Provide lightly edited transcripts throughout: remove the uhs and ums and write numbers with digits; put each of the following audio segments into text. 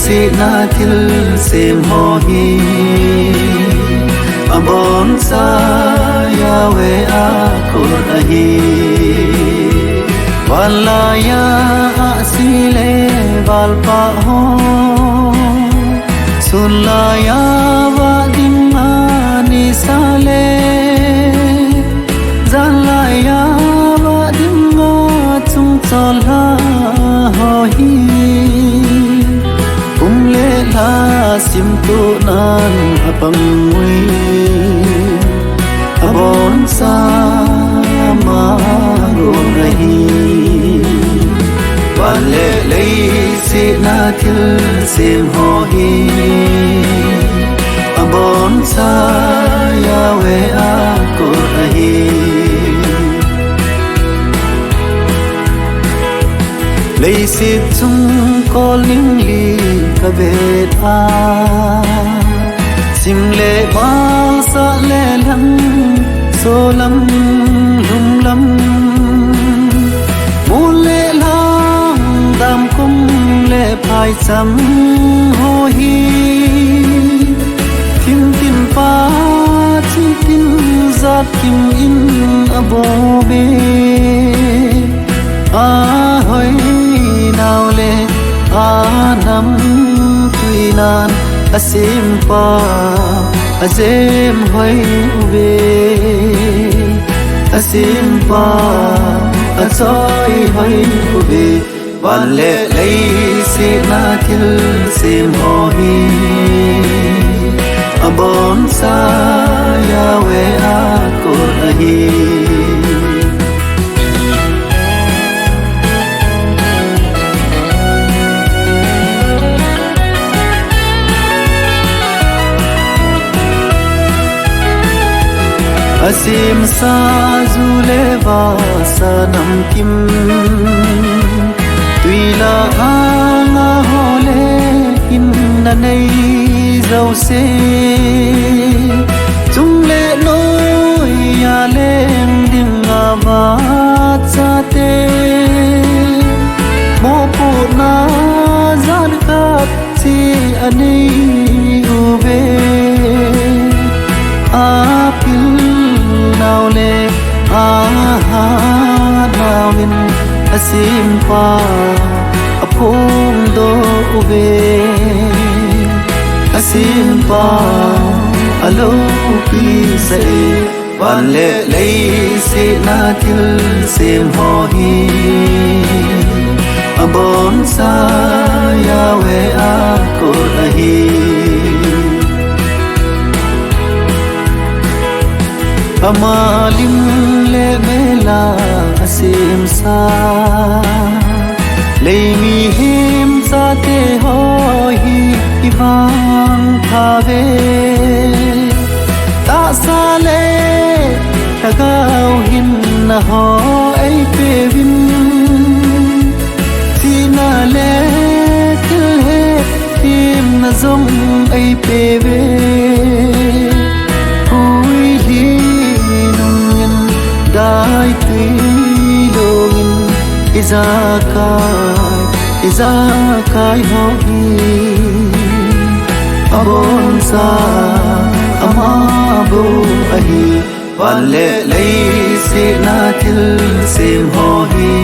si na thil sem ho hi abon sa yawe a kur ahi walaya asile valpa ho sulaya wa dimani sale zalaya wa dimma chung chola ho hi umle la sim tu nan apang wi abon sa ma ro nahi wale lei si na thil sim ho hi abon sa yawe a ko ahi Leiset chung calling li kabet a sim le ba sa le lam so lam lum lam mu le lam dam kum le phai cham ho hi kim tin pa chi tin zat kim in abo be a hoi nào le a nam tui nan asim pa azem hoi uve asim pa azoi hoi uve van le lei si na thil sim ho hi abon sa yawe a ko ahi asim sa zule va sa nam kim tuila anga hole in na nei zau se chung le noi ya lem dim nga va cha te mo pu na zan ka chi ani u ve apil nào le a ha nào in asim pa apom do uve asim pa alo pi se van le lei se na thil sem ho hi abon sa yawe a ko ahi amalim le mela asim sa leimi him sa te ho hi ivang thave ta sa le tagau hin na ho ai pe vin tina le thil he tim na zong ai pe ve dai tui longin izakai ho hi abon sa ama bo ahi van le lei si na thil sim ho hi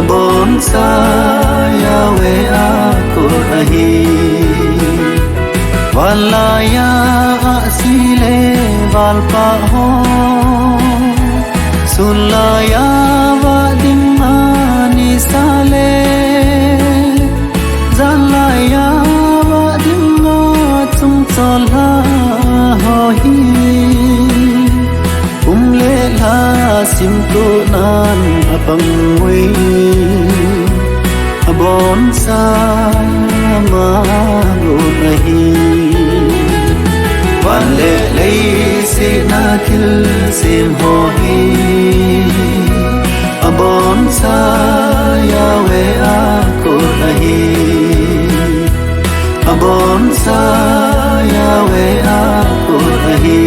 abon sa yawe a ko ahi walaya asile valpa ho sulaya wa dimani sale zalaya wa dimma chung chola ho hi umle la sim tu nan apang wi abon sa ma ro nahi van le lei si na thil sim ho hi abon sa yawe a ko ahi abon sa yawe a ko ahi